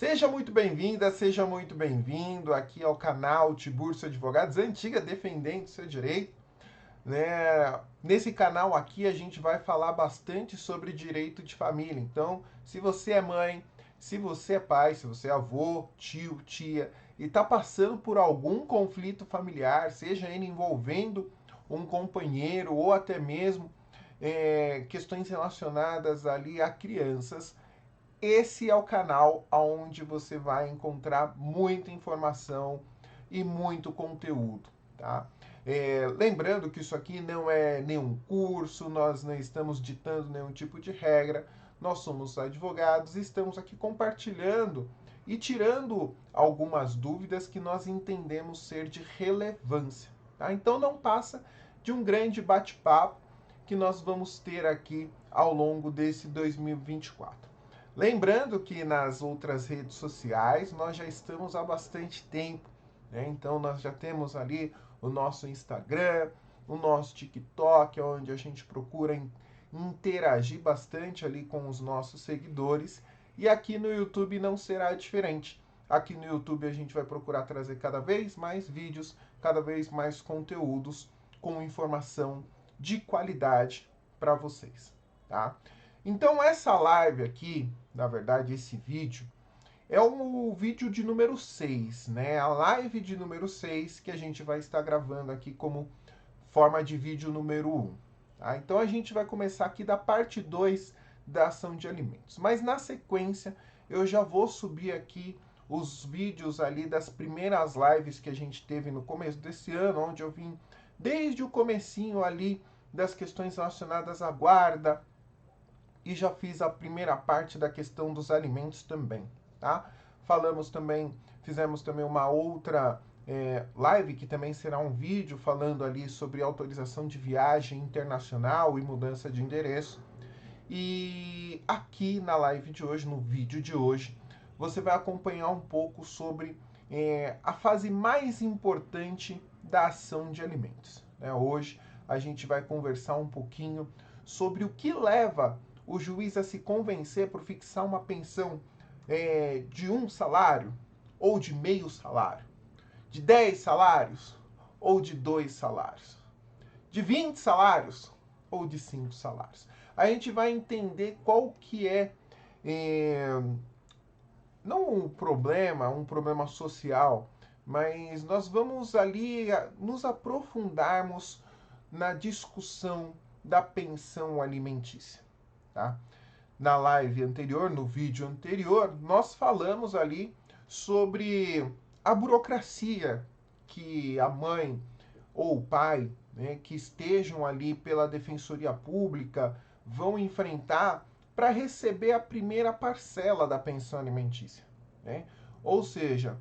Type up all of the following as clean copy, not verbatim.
Seja muito bem-vinda, seja muito bem-vindo aqui ao canal Tiburcio Advogados, antiga defendendo seu direito, né? Nesse canal aqui a gente vai falar bastante sobre direito de família. Então, se você é mãe, se você é pai, se você é avô, tio, tia e está passando por algum conflito familiar, seja ele envolvendo um companheiro ou até mesmo questões relacionadas ali a crianças, esse é o canal onde você vai encontrar muita informação e muito conteúdo, tá? Lembrando que isso aqui não é nenhum curso, nós não estamos ditando nenhum tipo de regra, nós somos advogados e estamos aqui compartilhando e tirando algumas dúvidas que nós entendemos ser de relevância, tá? Então não passa de um grande bate-papo que nós vamos ter aqui ao longo desse 2024. Lembrando que nas outras redes sociais nós já estamos há bastante tempo, né? Então nós já temos ali o nosso Instagram, o nosso TikTok, onde a gente procura interagir bastante ali com os nossos seguidores. E aqui no YouTube não será diferente. Aqui no YouTube a gente vai procurar trazer cada vez mais vídeos, cada vez mais conteúdos com informação de qualidade para vocês, tá? Então essa live aqui, na verdade esse vídeo, é o vídeo de número 6, né? A live de número 6 que a gente vai estar gravando aqui como forma de vídeo número 1. Tá? Então a gente vai começar aqui da parte 2 da ação de alimentos. Mas na sequência eu já vou subir aqui os vídeos ali das primeiras lives que a gente teve no começo desse ano, onde eu vim desde o comecinho ali das questões relacionadas à guarda, e já fiz a primeira parte da questão dos alimentos também, tá? Falamos também, fizemos também uma outra live que também será um vídeo falando ali sobre autorização de viagem internacional e mudança de endereço. E aqui na live de hoje, no vídeo de hoje, você vai acompanhar um pouco sobre a fase mais importante da ação de alimentos, né? Hoje a gente vai conversar um pouquinho sobre o que leva o juiz a se convencer por fixar uma pensão de um salário ou de meio salário, de 10 salários ou de 2 salários, de 20 salários ou de 5 salários. A gente vai entender qual que não um problema social, mas nós vamos ali nos aprofundarmos na discussão da pensão alimentícia, tá? Na live anterior, no vídeo anterior, nós falamos ali sobre a burocracia que a mãe ou o pai, né, que estejam ali pela Defensoria Pública vão enfrentar para receber a primeira parcela da pensão alimentícia, né? Ou seja,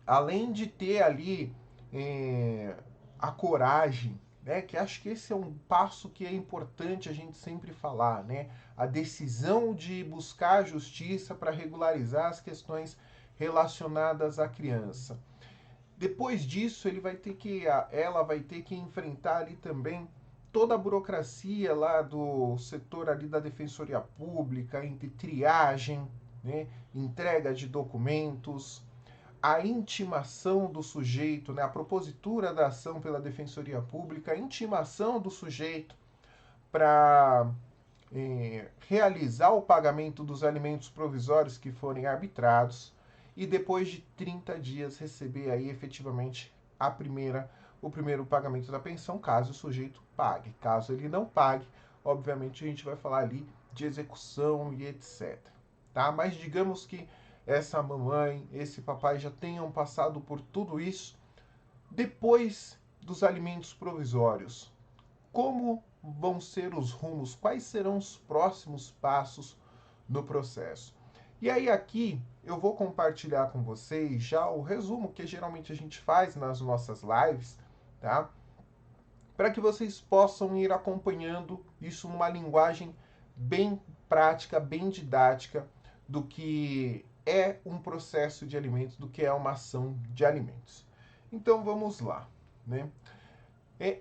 além de ter ali é, a coragem, né, que acho que esse é um passo que é importante a gente sempre falar, né, a decisão de buscar a justiça para regularizar as questões relacionadas à criança. Depois disso, ela vai ter que enfrentar ali também toda a burocracia lá do setor ali da Defensoria Pública, entre triagem, né, entrega de documentos, a intimação do sujeito, né, a propositura da ação pela Defensoria Pública, a intimação do sujeito para realizar o pagamento dos alimentos provisórios que forem arbitrados e depois de 30 dias receber aí efetivamente o primeiro pagamento da pensão, caso o sujeito pague. Caso ele não pague, obviamente a gente vai falar ali de execução e etc. Tá? Mas digamos que essa mamãe, esse papai já tenham passado por tudo isso depois dos alimentos provisórios. Como vão ser os rumos? Quais serão os próximos passos no processo? E aí aqui eu vou compartilhar com vocês já o resumo que geralmente a gente faz nas nossas lives, tá? Para que vocês possam ir acompanhando isso numa linguagem bem prática, bem didática do que é um processo de alimentos, do que é uma ação de alimentos. Então vamos lá, né?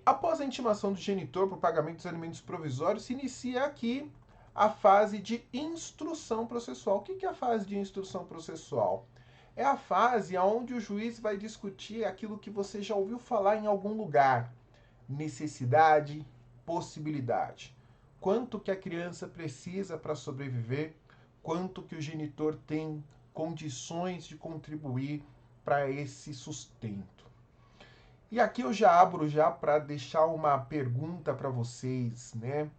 Após a intimação do genitor para o pagamento dos alimentos provisórios, se inicia aqui a fase de instrução processual. O que é a fase de instrução processual? É a fase onde o juiz vai discutir aquilo que você já ouviu falar em algum lugar. Necessidade, possibilidade. Quanto que a criança precisa para sobreviver, quanto que o genitor tem condições de contribuir para esse sustento. E aqui eu já abro já para deixar uma pergunta para vocês, né?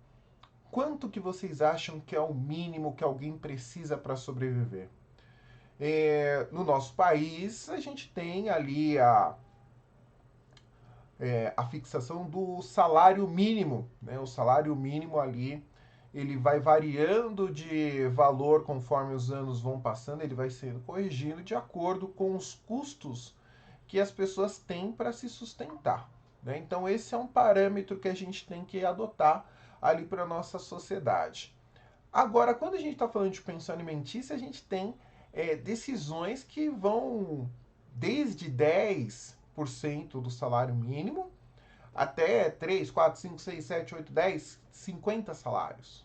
Quanto que vocês acham que é o mínimo que alguém precisa para sobreviver? No nosso país, a gente tem ali a fixação do salário mínimo, né? O salário mínimo ali, ele vai variando de valor conforme os anos vão passando, ele vai sendo corrigido de acordo com os custos que as pessoas têm para se sustentar, né? Então esse é um parâmetro que a gente tem que adotar ali para a nossa sociedade. Agora, quando a gente está falando de pensão alimentícia, a gente tem decisões que vão desde 10% do salário mínimo até 3, 4, 5, 6, 7, 8, 10, 50 salários.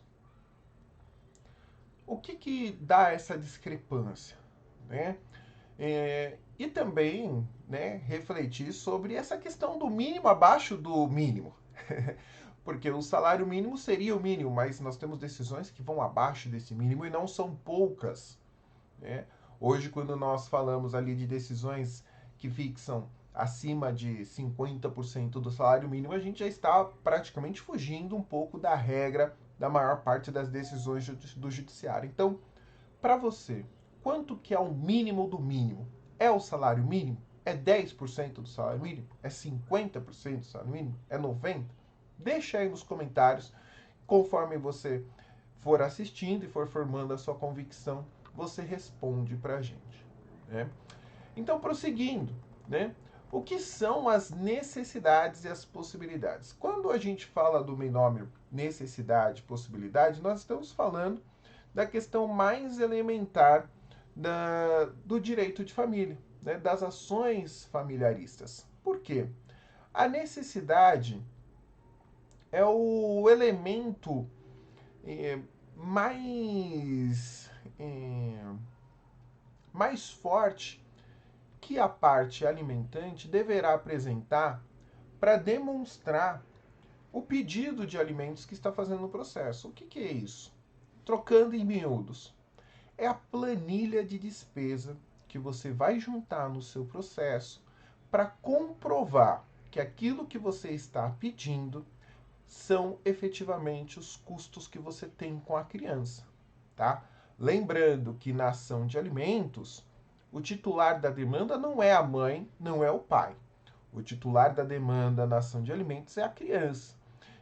O que dá essa discrepância, né? E também, né, refletir sobre essa questão do mínimo abaixo do mínimo. Porque o salário mínimo seria o mínimo, mas nós temos decisões que vão abaixo desse mínimo e não são poucas, né? Hoje, quando nós falamos ali de decisões que fixam acima de 50% do salário mínimo, a gente já está praticamente fugindo um pouco da regra da maior parte das decisões do judiciário. Então, para você, quanto que é o mínimo do mínimo? É o salário mínimo? É 10% do salário mínimo? É 50% do salário mínimo? É 90%? Deixa aí nos comentários, conforme você for assistindo e for formando a sua convicção, você responde para a gente, né? Então, prosseguindo, né? O que são as necessidades e as possibilidades? Quando a gente fala do binômio necessidade e possibilidade, nós estamos falando da questão mais elementar do direito de família, né? Das ações familiaristas. Por quê? A necessidade é o elemento é, mais, é, mais forte que a parte alimentante deverá apresentar para demonstrar o pedido de alimentos que está fazendo no processo. O que é isso? Trocando em miúdos, é a planilha de despesa que você vai juntar no seu processo para comprovar que aquilo que você está pedindo são efetivamente os custos que você tem com a criança, tá? Lembrando que na ação de alimentos, o titular da demanda não é a mãe, não é o pai. O titular da demanda na ação de alimentos é a criança.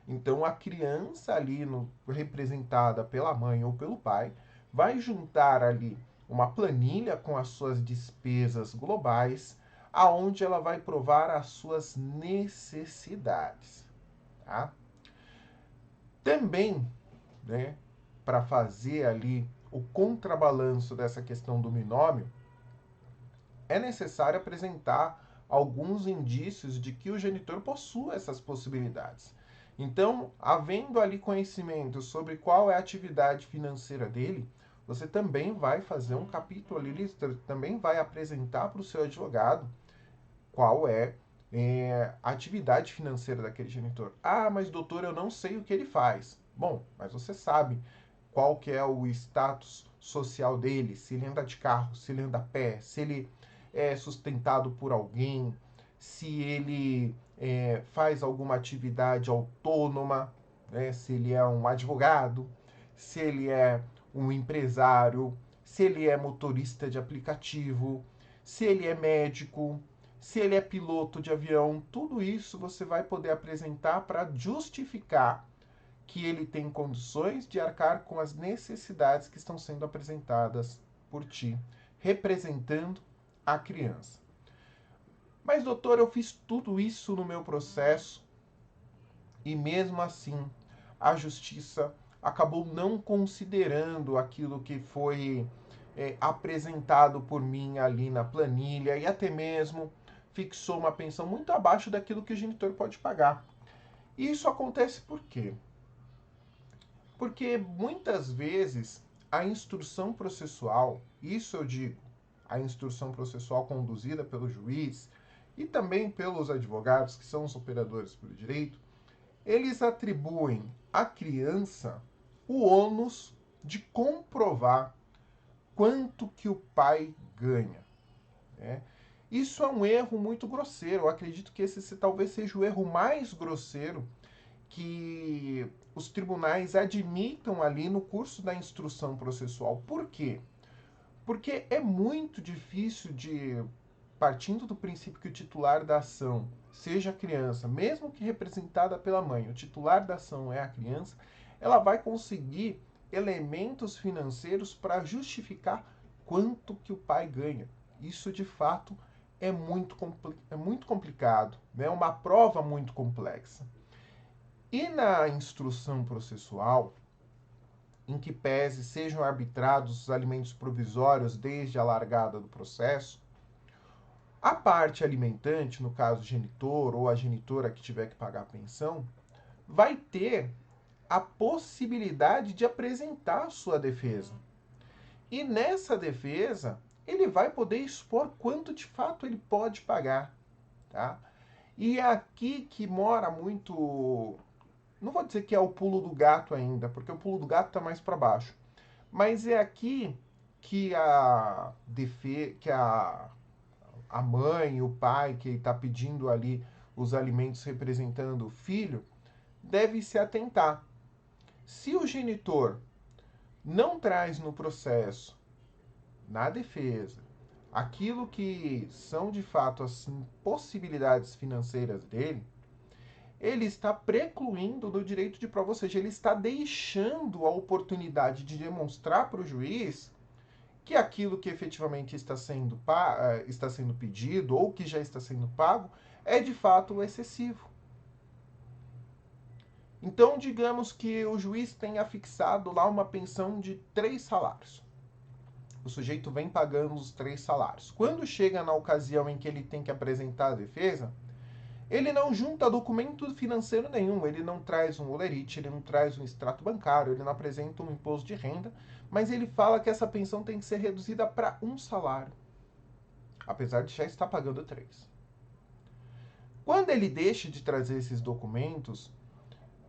Então, a criança ali, representada pela mãe ou pelo pai, vai juntar ali uma planilha com as suas despesas globais, aonde ela vai provar as suas necessidades, tá? Também, né, para fazer ali o contrabalanço dessa questão do binômio, é necessário apresentar alguns indícios de que o genitor possua essas possibilidades. Então, havendo ali conhecimento sobre qual é a atividade financeira dele, você também vai fazer um capítulo ali, também vai apresentar para o seu advogado qual é a atividade financeira daquele genitor. Ah, mas doutor, eu não sei o que ele faz. Bom, mas você sabe qual que é o status social dele, se ele anda de carro, se ele anda a pé, se ele é sustentado por alguém, se ele faz alguma atividade autônoma, né? Se ele é um advogado, se ele é um empresário, se ele é motorista de aplicativo, se ele é médico, se ele é piloto de avião, tudo isso você vai poder apresentar para justificar que ele tem condições de arcar com as necessidades que estão sendo apresentadas por ti, representando a criança. Mas, doutor, eu fiz tudo isso no meu processo e mesmo assim a justiça acabou não considerando aquilo que foi apresentado por mim ali na planilha e até mesmo fixou uma pensão muito abaixo daquilo que o genitor pode pagar. E isso acontece por quê? Porque muitas vezes a instrução processual, isso eu digo, a instrução processual conduzida pelo juiz e também pelos advogados, que são os operadores pelo direito, eles atribuem à criança o ônus de comprovar quanto que o pai ganha. Né? Isso é um erro muito grosseiro. Eu acredito que esse talvez seja o erro mais grosseiro que os tribunais admitam ali no curso da instrução processual. Por quê? Porque é muito difícil de, partindo do princípio que o titular da ação seja a criança, mesmo que representada pela mãe, o titular da ação é a criança, ela vai conseguir elementos financeiros para justificar quanto que o pai ganha. Isso de fato é muito complicado, né? É uma prova muito complexa. E na instrução processual, em que pese sejam arbitrados os alimentos provisórios desde a largada do processo, a parte alimentante, no caso genitor ou a genitora que tiver que pagar a pensão, vai ter a possibilidade de apresentar a sua defesa. E nessa defesa, ele vai poder expor quanto de fato ele pode pagar. Tá? E é aqui que mora muito. Não vou dizer que é o pulo do gato ainda, porque o pulo do gato está mais para baixo. Mas é aqui que a mãe, o pai que está pedindo ali os alimentos representando o filho, deve se atentar. Se o genitor não traz no processo, na defesa, aquilo que são de fato as possibilidades financeiras dele, ele está precluindo do direito de prova, ou seja, ele está deixando a oportunidade de demonstrar para o juiz que aquilo que efetivamente está sendo pedido ou que já está sendo pago é de fato excessivo. Então, digamos que o juiz tenha fixado lá uma pensão de 3 salários. O sujeito vem pagando os 3 salários. Quando chega na ocasião em que ele tem que apresentar a defesa, ele não junta documento financeiro nenhum, ele não traz um olerite, ele não traz um extrato bancário, ele não apresenta um imposto de renda, mas ele fala que essa pensão tem que ser reduzida para 1 salário, apesar de já estar pagando 3. Quando ele deixa de trazer esses documentos,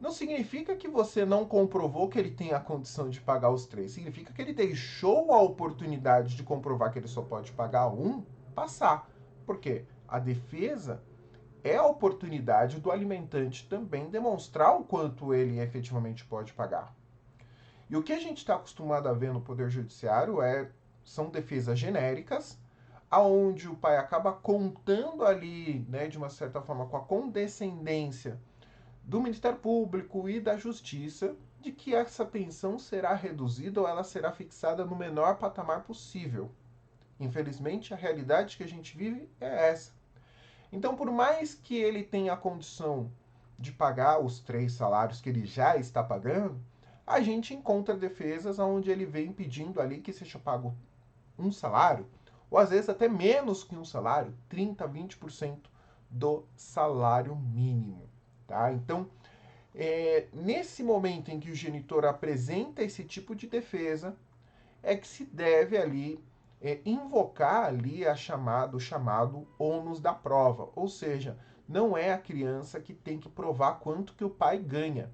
não significa que você não comprovou que ele tem a condição de pagar os 3. Significa que ele deixou a oportunidade de comprovar que ele só pode pagar 1 passar. Por quê? A defesa é a oportunidade do alimentante também demonstrar o quanto ele efetivamente pode pagar. E o que a gente está acostumado a ver no Poder Judiciário são defesas genéricas, aonde o pai acaba contando ali, né, de uma certa forma, com a condescendência do Ministério Público e da Justiça, de que essa pensão será reduzida ou ela será fixada no menor patamar possível. Infelizmente, a realidade que a gente vive é essa. Então, por mais que ele tenha a condição de pagar os 3 salários que ele já está pagando, a gente encontra defesas onde ele vem pedindo ali que seja pago 1 salário, ou às vezes até menos que 1 salário, 30%, 20% do salário mínimo. Tá? Então, nesse momento em que o genitor apresenta esse tipo de defesa, é que se deve ali invocar ali o chamado ônus da prova. Ou seja, não é a criança que tem que provar quanto que o pai ganha.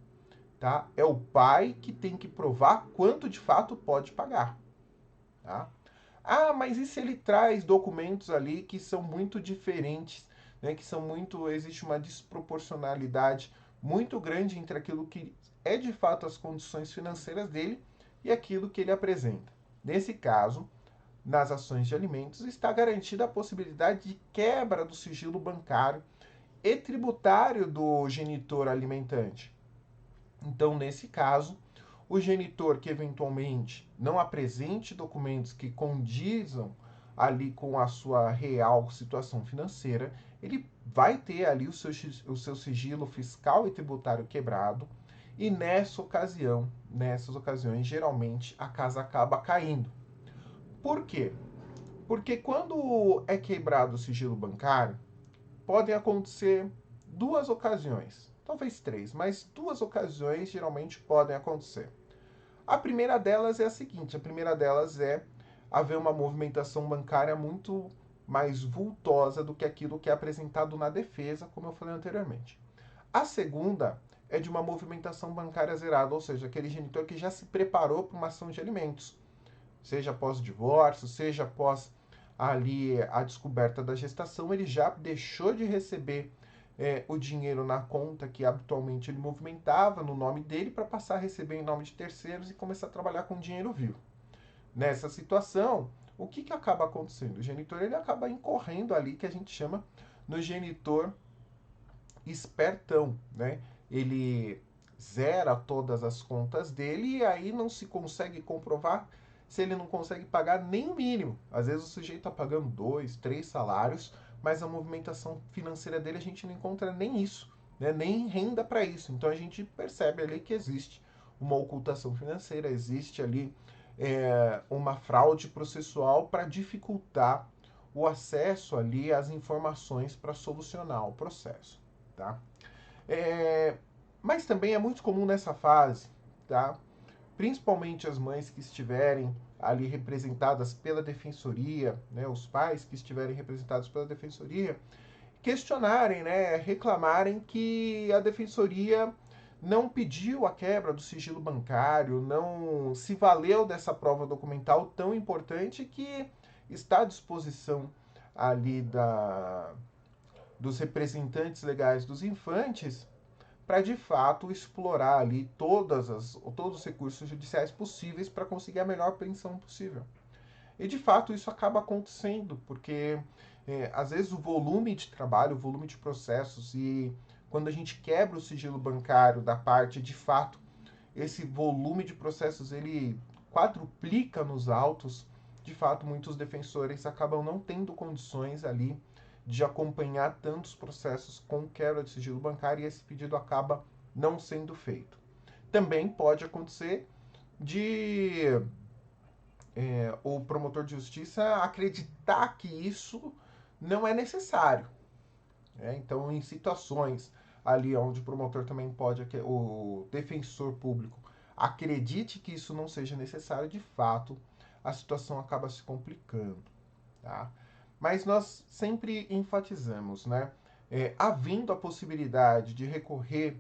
Tá? É o pai que tem que provar quanto de fato pode pagar. Tá? Ah, mas e se ele traz documentos ali que são muito diferentes, né, que são muito, existe uma desproporcionalidade muito grande entre aquilo que é de fato as condições financeiras dele e aquilo que ele apresenta. Nesse caso, nas ações de alimentos, está garantida a possibilidade de quebra do sigilo bancário e tributário do genitor alimentante. Então, nesse caso, o genitor que eventualmente não apresente documentos que condizam ali com a sua real situação financeira, ele vai ter ali o seu sigilo fiscal e tributário quebrado, e nessas ocasiões, geralmente a casa acaba caindo. Por quê? Porque quando é quebrado o sigilo bancário, podem acontecer 2 ocasiões, talvez 3, mas 2 ocasiões geralmente podem acontecer. A primeira delas é a seguinte: a primeira delas é haver uma movimentação bancária muito mais vultosa do que aquilo que é apresentado na defesa, como eu falei anteriormente. A segunda é de uma movimentação bancária zerada, ou seja, aquele genitor que já se preparou para uma ação de alimentos, seja após o divórcio, seja após ali a descoberta da gestação, ele já deixou de receber o dinheiro na conta que habitualmente ele movimentava no nome dele para passar a receber em nome de terceiros e começar a trabalhar com dinheiro vivo. Nessa situação, o que acaba acontecendo? O genitor ele acaba incorrendo ali que a gente chama no genitor espertão, né? Ele zera todas as contas dele e aí não se consegue comprovar se ele não consegue pagar nem o mínimo. Às vezes o sujeito está pagando 2, 3 salários, mas a movimentação financeira dele a gente não encontra nem isso, né? Nem renda para isso. Então a gente percebe ali que existe uma ocultação financeira, existe ali uma fraude processual para dificultar o acesso ali às informações para solucionar o processo, tá? É, mas também é muito comum nessa fase, tá? Principalmente as mães que estiverem ali representadas pela defensoria, né, os pais que estiverem representados pela defensoria, questionarem, né, reclamarem que a defensoria não pediu a quebra do sigilo bancário, não se valeu dessa prova documental tão importante que está à disposição ali dos representantes legais dos infantes para de fato explorar ali todos os recursos judiciais possíveis para conseguir a melhor pensão possível. E de fato isso acaba acontecendo, porque às vezes o volume de trabalho, o volume de processos e quando a gente quebra o sigilo bancário da parte, de fato, esse volume de processos ele quadruplica nos autos, de fato, muitos defensores acabam não tendo condições ali de acompanhar tantos processos com quebra de sigilo bancário e esse pedido acaba não sendo feito. Também pode acontecer de o promotor de justiça acreditar que isso não é necessário. Então, em situações ali onde o promotor também pode, o defensor público, acredite que isso não seja necessário, de fato, a situação acaba se complicando. Tá? Mas nós sempre enfatizamos, né? Havendo a possibilidade de recorrer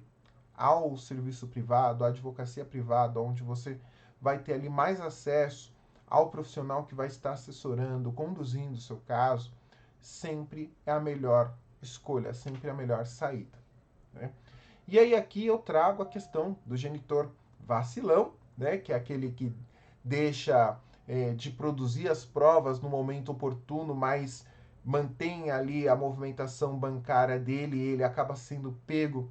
ao serviço privado, à advocacia privada, onde você vai ter ali mais acesso ao profissional que vai estar assessorando, conduzindo o seu caso, sempre é a melhor escolha, sempre é a melhor saída. Né? E aí aqui eu trago a questão do genitor vacilão, né, que é aquele que deixa de produzir as provas no momento oportuno, mas mantém ali a movimentação bancária dele e ele acaba sendo pego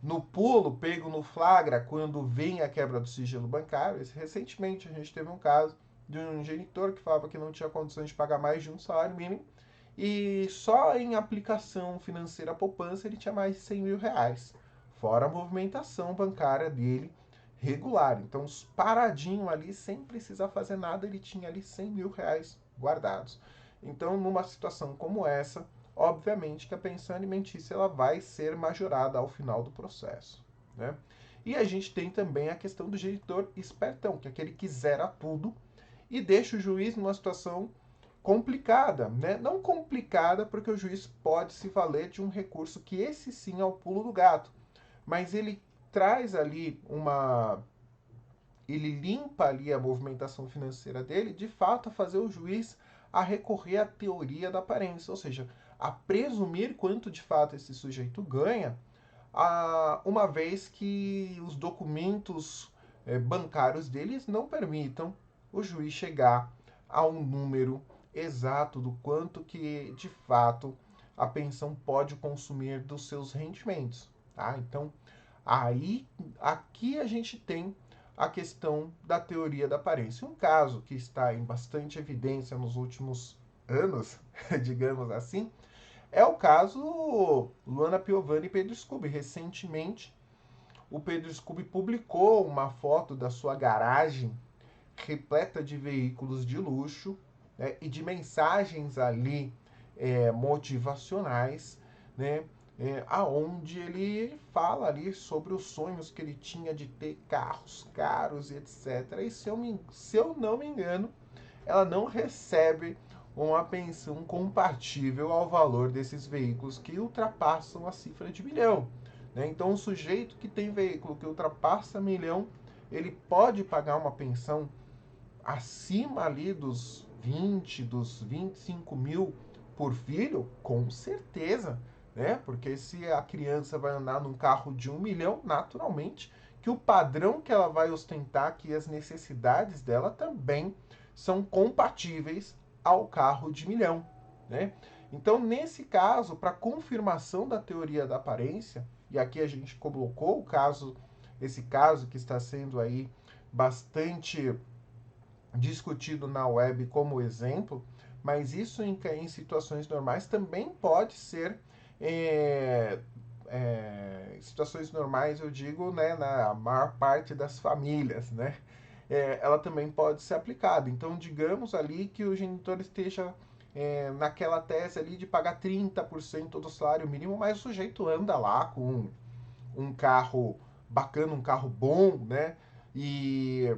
no pulo, pego no flagra quando vem a quebra do sigilo bancário. Recentemente a gente teve um caso de um genitor que falava que não tinha condições de pagar mais de um salário mínimo e só em aplicação financeira poupança ele tinha mais de 100 mil reais, fora a movimentação bancária dele regular. Então, paradinho ali, sem precisar fazer nada, ele tinha ali 100 mil reais guardados. Então, numa situação como essa, obviamente que a pensão alimentícia ela vai ser majorada ao final do processo. Né? E a gente tem também a questão do genitor espertão, que é aquele que zera tudo e deixa o juiz numa situação complicada, né? Não complicada porque o juiz pode se valer de um recurso que esse sim é o pulo do gato, mas ele traz ali ele limpa ali a movimentação financeira dele, de fato a fazer o juiz a recorrer à teoria da aparência, ou seja, a presumir quanto de fato esse sujeito ganha, uma vez que os documentos bancários deles não permitam o juiz chegar a um número exato do quanto que de fato a pensão pode consumir dos seus rendimentos. Tá? Então, aqui a gente tem a questão da teoria da aparência. Um caso que está em bastante evidência nos últimos anos, digamos assim, é o caso Luana Piovani e Pedro Scooby. Recentemente, o Pedro Scooby publicou uma foto da sua garagem repleta de veículos de luxo, né, e de mensagens ali motivacionais, né, aonde ele fala ali sobre os sonhos que ele tinha de ter carros caros e etc. E se eu não me engano, ela não recebe uma pensão compatível ao valor desses veículos que ultrapassam a cifra de milhão. Né? Então, o sujeito que tem veículo que ultrapassa milhão, ele pode pagar uma pensão acima ali dos 20, dos 25 mil por filho? Com certeza, né? Porque se a criança vai andar num carro de 1 milhão, naturalmente que o padrão que ela vai ostentar, que as necessidades dela também são compatíveis ao carro de milhão, né? Então, nesse caso, para confirmação da teoria da aparência, e aqui a gente colocou esse caso que está sendo aí bastante discutido na web como exemplo, mas isso em situações normais também pode ser situações normais, eu digo, né, na maior parte das famílias, né? Ela também pode ser aplicada. Então, digamos ali que o genitor esteja naquela tese ali de pagar 30% do salário mínimo, mas o sujeito anda lá com um carro bacana, um carro bom, né? E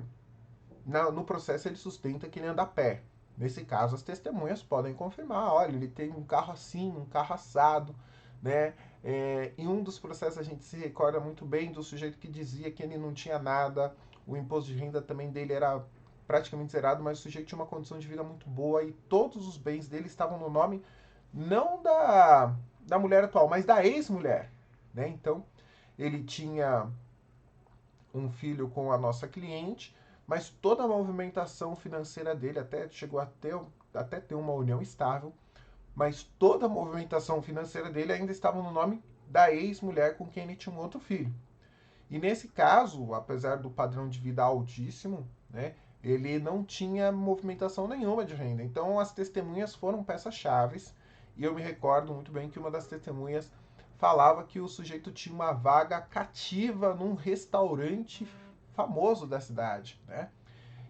no processo ele sustenta que ele anda a pé. Nesse caso, as testemunhas podem confirmar, olha, ele tem um carro assim, um carro assado, né? Em um dos processos a gente se recorda muito bem do sujeito que dizia que ele não tinha nada, o imposto de renda também dele era praticamente zerado, mas o sujeito tinha uma condição de vida muito boa e todos os bens dele estavam no nome não da mulher atual, mas da ex-mulher, né? Então, ele tinha um filho com a nossa cliente, mas toda a movimentação financeira dele chegou até ter uma união estável, mas toda a movimentação financeira dele ainda estava no nome da ex-mulher com quem ele tinha um outro filho. E nesse caso, apesar do padrão de vida altíssimo, né, ele não tinha movimentação nenhuma de renda. Então as testemunhas foram peças-chave. E eu me recordo muito bem que uma das testemunhas falava que o sujeito tinha uma vaga cativa num restaurante famoso da cidade, né?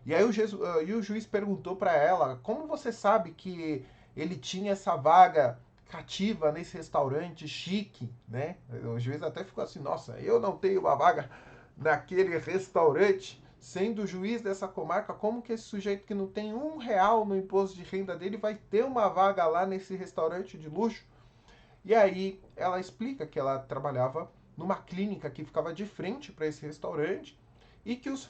E aí o juiz perguntou para ela: como você sabe que ele tinha essa vaga cativa nesse restaurante chique, né? O juiz até ficou assim: nossa, eu não tenho uma vaga naquele restaurante. Sendo juiz dessa comarca, como que esse sujeito que não tem R$ 1 no imposto de renda dele vai ter uma vaga lá nesse restaurante de luxo? E aí ela explica que ela trabalhava numa clínica que ficava de frente para esse restaurante e que os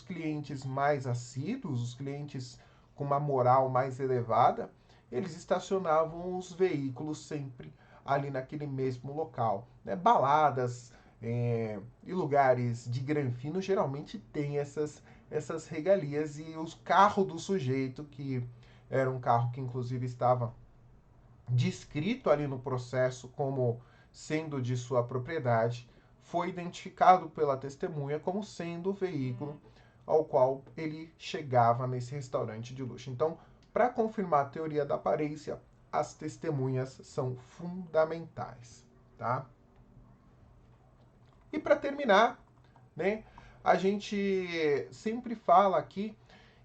clientes mais assíduos, os clientes com uma moral mais elevada, eles estacionavam os veículos sempre ali naquele mesmo local. Né? Baladas e lugares de granfino geralmente têm essas regalias e os carros do sujeito, que era um carro que inclusive estava descrito ali no processo como sendo de sua propriedade, foi identificado pela testemunha como sendo o veículo ao qual ele chegava nesse restaurante de luxo. Então, para confirmar a teoria da aparência, as testemunhas são fundamentais, tá? E para terminar, né, a gente sempre fala aqui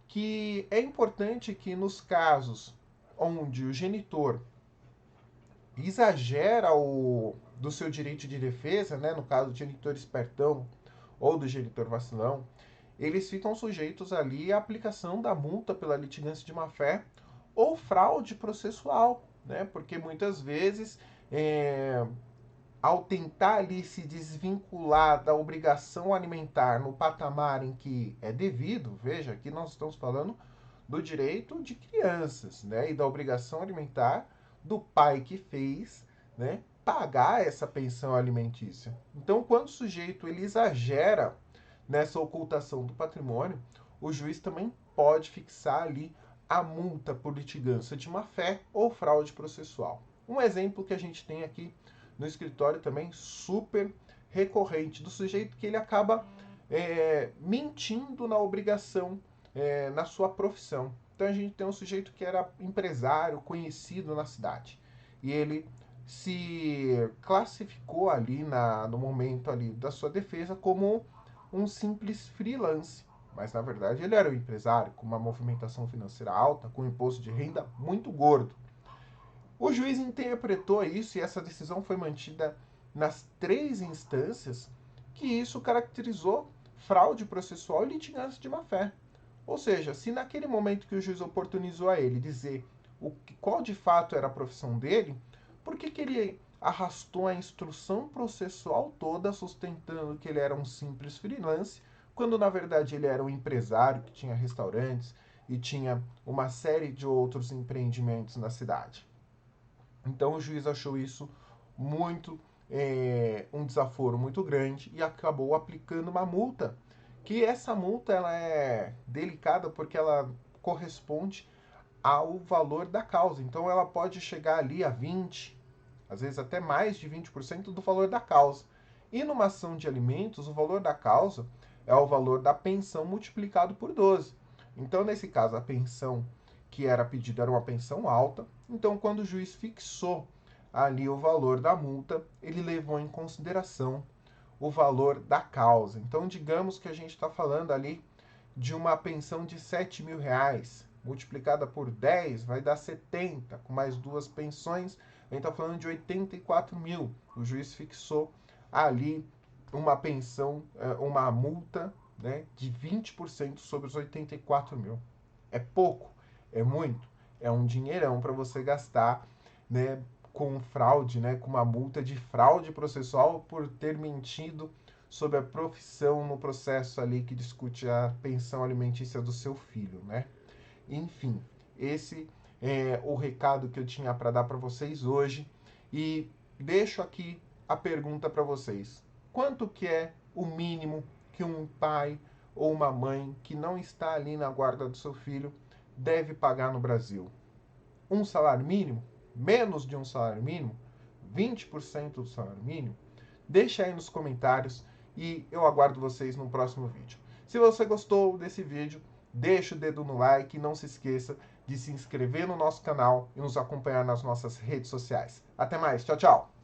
que é importante que nos casos onde o genitor exagera do seu direito de defesa, né, no caso do genitor espertão ou do genitor vacilão, eles ficam sujeitos ali à aplicação da multa pela litigância de má-fé ou fraude processual, né, porque muitas vezes, ao tentar ali se desvincular da obrigação alimentar no patamar em que é devido, veja, aqui nós estamos falando do direito de crianças, né, e da obrigação alimentar do pai que fez, né, pagar essa pensão alimentícia. Então, quando o sujeito ele exagera nessa ocultação do patrimônio, o juiz também pode fixar ali a multa por litigância de má-fé ou fraude processual. Um exemplo que a gente tem aqui no escritório também super recorrente do sujeito que ele acaba mentindo na obrigação na sua profissão. Então a gente tem um sujeito que era empresário, conhecido na cidade. E ele se classificou ali no momento ali da sua defesa como um simples freelance. Mas na verdade ele era um empresário com uma movimentação financeira alta, com um imposto de renda muito gordo. O juiz interpretou isso e essa decisão foi mantida nas três instâncias, que isso caracterizou fraude processual e litigância de má-fé. Ou seja, se naquele momento que o juiz oportunizou a ele dizer qual de fato era a profissão dele, por que ele arrastou a instrução processual toda sustentando que ele era um simples freelance, quando na verdade ele era um empresário que tinha restaurantes e tinha uma série de outros empreendimentos na cidade? Então o juiz achou isso muito um desaforo muito grande e acabou aplicando uma multa. Que essa multa ela é delicada porque ela corresponde ao valor da causa. Então ela pode chegar ali a 20, às vezes até mais de 20% do valor da causa. E numa ação de alimentos, o valor da causa é o valor da pensão multiplicado por 12. Então, nesse caso, a pensão que era pedida era uma pensão alta. Então, quando o juiz fixou ali o valor da multa, ele levou em consideração o valor da causa. Então, digamos que a gente está falando ali de uma pensão de 7 mil reais, multiplicada por 10 vai dar 70, com mais duas pensões, a gente está falando de 84 mil. O juiz fixou ali uma pensão, uma multa, né, de 20% sobre os 84 mil. É pouco? É muito? É um dinheirão para você gastar, né, com fraude, né, com uma multa de fraude processual por ter mentido sobre a profissão no processo ali que discute a pensão alimentícia do seu filho, né? Enfim, esse é o recado que eu tinha para dar para vocês hoje e deixo aqui a pergunta para vocês. Quanto que é o mínimo que um pai ou uma mãe que não está ali na guarda do seu filho deve pagar no Brasil? Um salário mínimo? Menos de um salário mínimo? 20% do salário mínimo? Deixa aí nos comentários e eu aguardo vocês no próximo vídeo. Se você gostou desse vídeo, deixa o dedo no like e não se esqueça de se inscrever no nosso canal e nos acompanhar nas nossas redes sociais. Até mais, tchau, tchau!